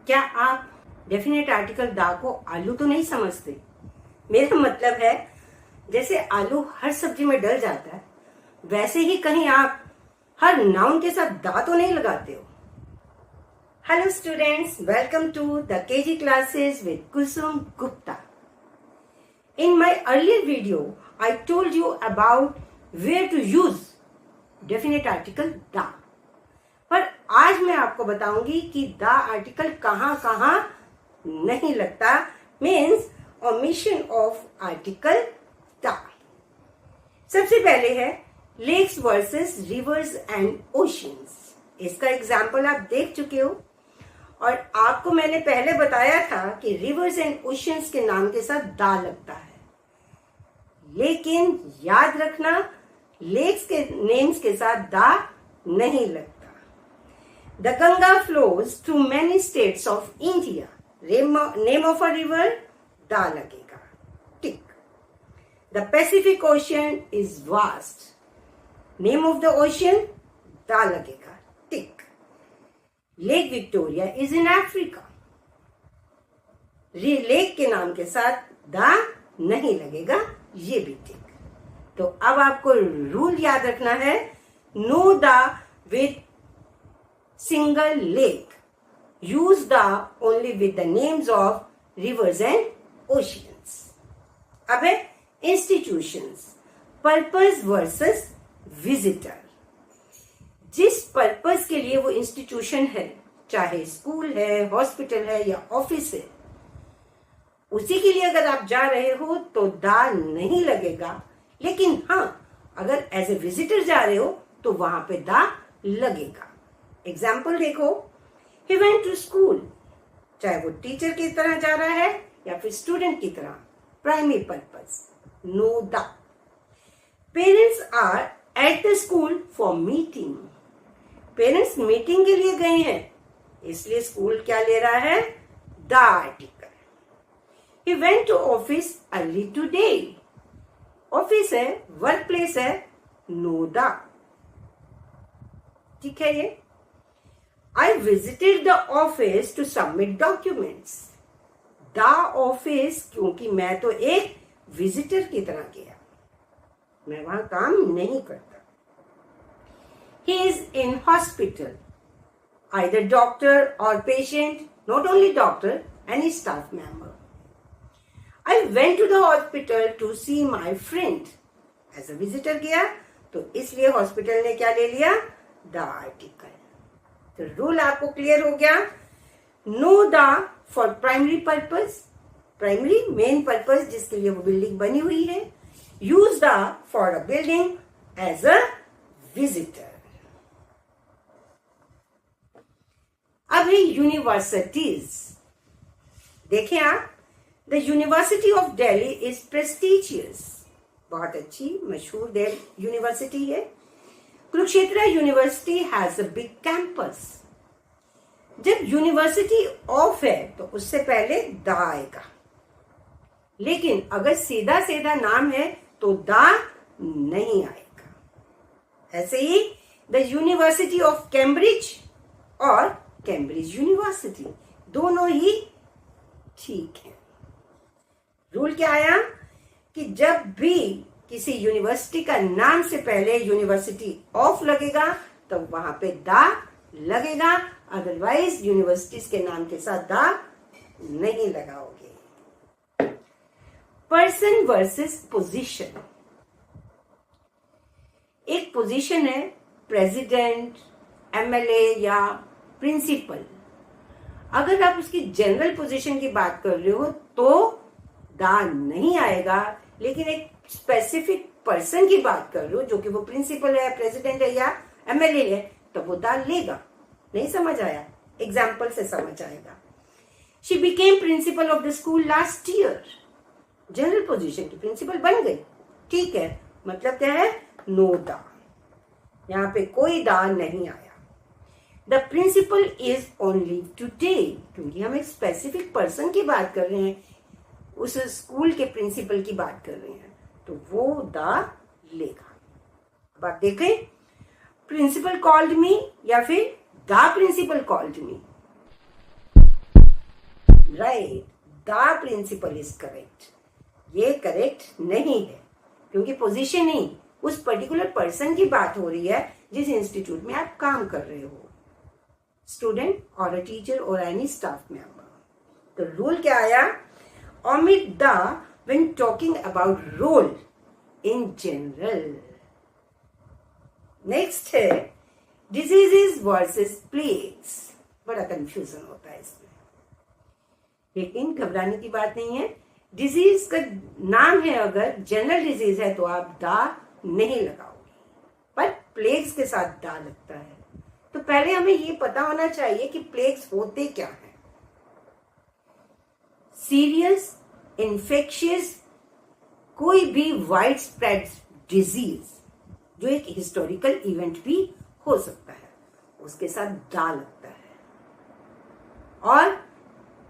क्या आप definite article दा को आलू तो नहीं समझते? मेरा मतलब है जैसे आलू हर सब्जी में डल जाता है, वैसे ही कहीं आप हर नाउन के साथ दा तो नहीं लगाते हो। Hello students, welcome to the KG classes with Kusum Gupta. In my earlier video, I told you about where to use definite article the. पर आज मैं आपको बताऊंगी कि द आर्टिकल कहाँ कहाँ नहीं लगता, means omission of article the. सबसे पहले है lakes versus rivers and oceans. इसका एग्जाम्पल आप देख चुके हो और आपको मैंने पहले बताया था कि रिवर्स एंड ओशियंस के नाम के साथ दा लगता है, लेकिन याद रखना लेक्स के नेम्स के साथ दा नहीं लगता। The Ganga flows through many states of India. Name of a river दा लगेगा, tick. The Pacific Ocean is vast. Name of the ocean दा लगेगा, tick. Lake Victoria is in Africa. Lake के नाम के साथ दा नहीं लगेगा, ये भी टिक। तो अब आपको रूल याद रखना है, know the with single lake, use the only with the names of reverse and oceans. अब है इंस्टीट्यूशंस, पर्पस वर्सेस विजिटर। जिस पर्पस के लिए वो इंस्टीट्यूशन है, चाहे स्कूल है, हॉस्पिटल है या ऑफिस है, उसी के लिए अगर आप जा रहे हो तो दा नहीं लगेगा। लेकिन हाँ, अगर एज ए विजिटर जा रहे हो तो वहां पे दा लगेगा। एग्जाम्पल देखो, ही वेंट टू स्कूल, चाहे वो टीचर की तरह जा रहा है या फिर स्टूडेंट की तरह, primary purpose, no the. Parents are at the school for meeting. Parents meeting के लिए गए हैं, इसलिए स्कूल क्या ले रहा है, the article. He went to office early today. Office है, वर्क प्लेस है, नो दा, ठीक है ये। I visited the office to submit documents. The office, क्योंकि मैं तो एक विजिटर की तरह गया, मैं वहां काम नहीं करता। He is in hospital. Either doctor or patient, not only doctor, any staff member. I went to the hospital to see my friend. As a visitor गया, तो इसलिए हॉस्पिटल ने क्या ले लिया, द आर्टिकल। तो रूल आपको क्लियर हो गया, know the for primary purpose, primary main purpose जिसके लिए वो बिल्डिंग बनी हुई है, use the for a building as a visitor. अब है यूनिवर्सिटीज। देखें आप, the university of Delhi is prestigious, बहुत अच्छी मशहूर यूनिवर्सिटी है। Kurukshetra university has a big campus. जब यूनिवर्सिटी ऑफ है तो उससे पहले द आएगा, लेकिन अगर सीधा सीधा नाम है तो द नहीं आएगा। ऐसे ही द यूनिवर्सिटी ऑफ कैम्ब्रिज और कैम्ब्रिज यूनिवर्सिटी, दोनों ही ठीक है। रूल क्या आया कि जब भी किसी यूनिवर्सिटी का नाम से पहले यूनिवर्सिटी ऑफ लगेगा तो वहां पे दा लगेगा, अदरवाइज यूनिवर्सिटीज के नाम के साथ दा नहीं लगाओगे। Person versus position. एक पोजीशन है प्रेसिडेंट, एमएलए या प्रिंसिपल। अगर आप उसकी जनरल पोजीशन की बात कर रहे हो तो दा नहीं आएगा, लेकिन एक स्पेसिफिक पर्सन की बात कर रहे हो जो कि वो प्रिंसिपल है, प्रेसिडेंट है या एमएलए है, तो वो दा लेगा। नहीं समझ आया? एग्जाम्पल से समझ आएगा। She became principle of the school last year. General position की प्रिंसिपल बन गई, ठीक है, मतलब क्या है, नो दा। यहाँ पे कोई दा नहीं आया। The principal is only today, क्योंकि हम एक स्पेसिफिक पर्सन की बात कर रहे हैं, उस स्कूल के प्रिंसिपल की बात कर रहे हैं, तो वो द लेगा। अब आप देखें, प्रिंसिपल कॉल्ड मी या फिर the principal called me. Right, the principal is correct. ये करेक्ट नहीं है, क्योंकि पोजीशन ही उस पर्टिकुलर पर्सन की बात हो रही है जिस इंस्टीट्यूट में आप काम कर रहे हो, स्टूडेंट और अ टीचर और एनी स्टाफ मेंबर। तो रूल क्या आया? omit the when talking about role in general। Next है डिजीजेस वर्सेस प्लेग्स। बड़ा कंफ्यूजन होता है इसमें, लेकिन घबराने की बात नहीं है। डिजीज का नाम है, अगर जनरल डिजीज है तो आप दा नहीं लगाओगे, पर प्लेग्स के साथ दा लगता है। तो पहले हमें ये पता होना चाहिए कि प्लेग्स होते क्या हैं। सीरियस इन्फेक्शियस कोई भी वाइड स्प्रेड डिजीज जो एक हिस्टोरिकल इवेंट भी हो सकता है, उसके साथ दा लगता है। और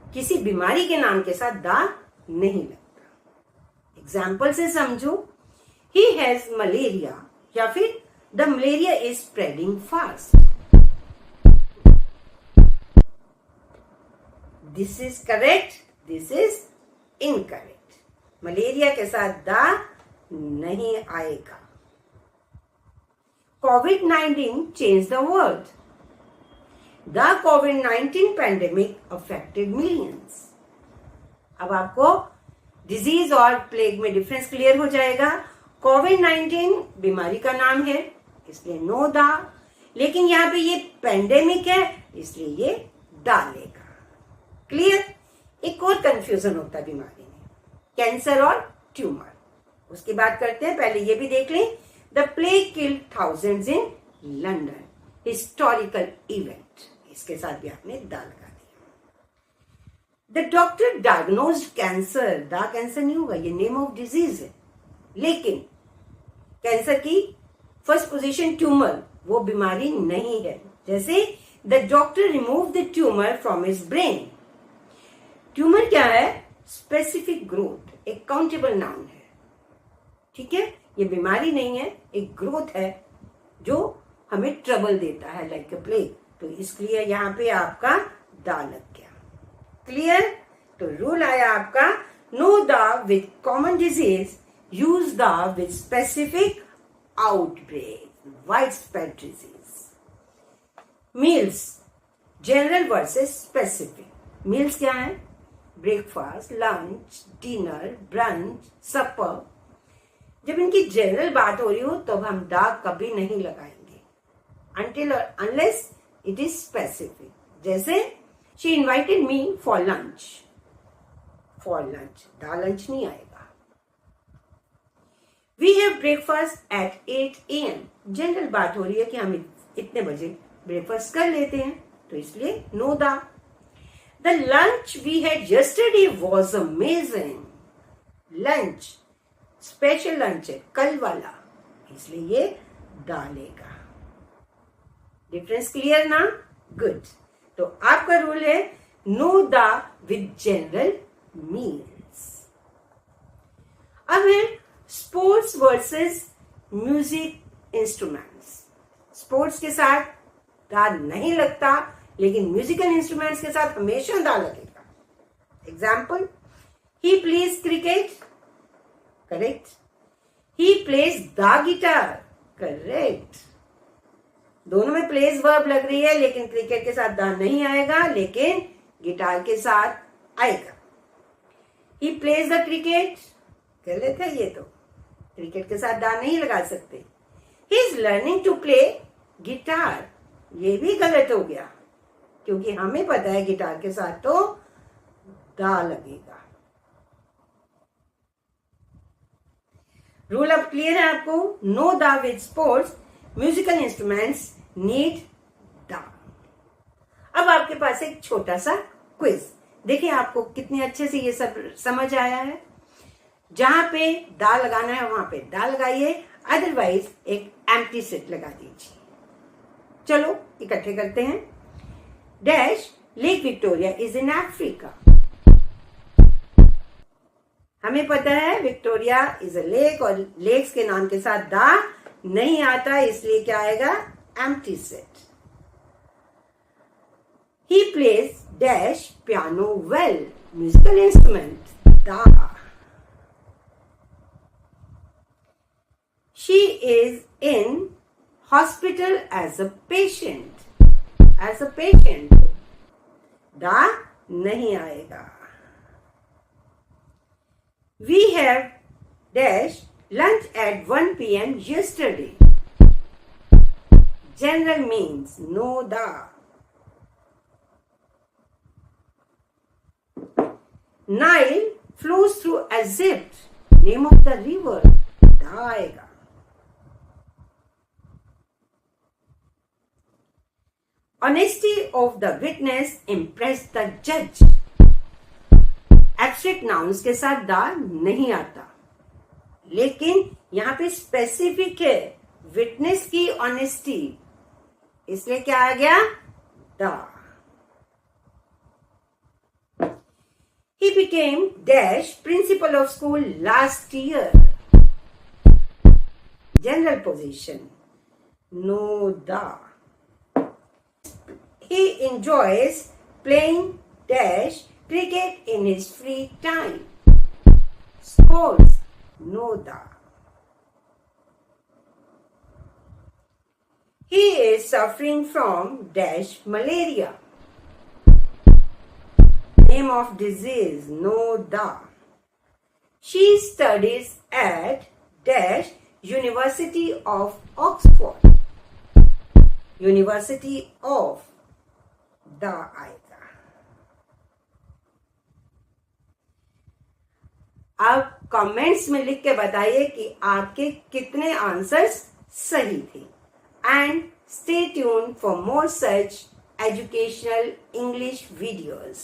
किसी बीमारी के नाम के साथ दा नहीं लगता। एग्जाम्पल से समझो, ही हैज मलेरिया, या फिर the malaria is spreading fast. This is correct, this is incorrect. Malaria के साथ दा नहीं आएगा। COVID-19 changed the world. The COVID-19 pandemic affected millions. अब आपको डिजीज और प्लेग में डिफरेंस क्लियर हो जाएगा। COVID-19 बीमारी का नाम है, इसलिए नो दा, लेकिन यहाँ पे ये पैंडेमिक है, इसलिए ये डालेगा। क्लियर? एक और कंफ्यूजन होता है बीमारी में, कैंसर और ट्यूमर। उसकी बात करते हैं, पहले ये भी देख लें। The plague killed thousands in London. Historical event. इसके साथ भी आपने दा लगा दिया। The doctor diagnosed cancer. दा कैंसर नहीं होगा, ये नेम ऑफ डिजीज है। लेकिन कैंसर की फर्स्ट पोजीशन ट्यूमर, वो बीमारी नहीं है। जैसे the doctor removed the tumor from his brain. Tumour क्या है? स्पेसिफिक ग्रोथ, एक काउंटेबल नाउन है। ठीक है, ये बीमारी नहीं है, एक ग्रोथ है जो हमें ट्रबल देता है, लाइक अ प्लेग। तो इसलिए यहाँ पे आपका दा लग गया। क्लियर? तो रूल आया आपका, नो दा विद कॉमन डिजीज, यूज दा with specific outbreak, wide spread disease. Meals, general versus specific. Meals क्या है? ब्रेकफास्ट, लंच, डिनर, ब्रंच, सपर। जब इनकी जनरल बात हो रही हो तो हम दा कभी नहीं लगाएंगे, until or unless it is specific। जैसे she invited me for lunch, for lunch, दा लंच नहीं आएगा। We have breakfast at 8 AM, general बात हो रही है कि हम इतने बजे ब्रेकफास्ट कर लेते हैं, तो इसलिए नो दा। The lunch we had yesterday was amazing, lunch special lunch है, कल वाला, इसलिए ये डालेगा। डिफरेंस क्लियर ना? गुड। तो आपका रूल है नो दा विद जनरल मील्स। अब है sports versus music instruments. Sports के साथ दा नहीं लगता, लेकिन म्यूजिकल इंस्ट्रूमेंट्स के साथ हमेशा दा लगेगा। Example, he plays cricket, correct. He plays the guitar, correct. दोनों में प्लेज वर्ब लग रही है, लेकिन क्रिकेट के साथ दा नहीं आएगा, लेकिन गिटार के साथ आएगा। ही प्लेज द क्रिकेट, गलत है ये तो, क्रिकेट के साथ दा नहीं लगा सकते। He is learning to play guitar, ये भी गलत हो गया, क्योंकि हमें पता है गिटार के साथ तो दा लगेगा। रूल अब क्लियर है आपको? नो दा with sports, musical instruments need दा। अब आपके पास एक छोटा सा क्विज, देखिए आपको कितने अच्छे से ये सब समझ आया है। जहां पे दा लगाना है वहां पे दा लगाइए, अदरवाइज एक एम्प्टी सेट लगा दीजिए। चलो इकट्ठे करते हैं। Dash lake Victoria is in Africa. हमें पता है विक्टोरिया इज अ लेक, और लेक्स के नाम के साथ दा नहीं आता, इसलिए क्या आएगा? Empty set. He plays dash piano well. Musical instrument. Da. She is in hospital as a patient. As a patient. Da नहीं आएगा. We have dash lunch at 1 p.m. yesterday. General means no da. Nile flows through Egypt. Name of the river. Da आएगा. Honesty of the witness impressed the judge. Abstract nouns के साथ दा नहीं आता, लेकिन यहाँ पे स्पेसिफिक है विटनेस की ऑनेस्टी, इसलिए क्या आ गया? दा. He became dash principal of school last year. General position. No da. He enjoys playing dash cricket in his free time. Sports. No da. He is suffering from dash malaria. Name of disease. No da. She studies at dash University of Oxford. University of दा आएगा. अब comments में लिख के बताइए कि आपके कितने आंसर्स सही थे. And stay tuned for more such educational English videos.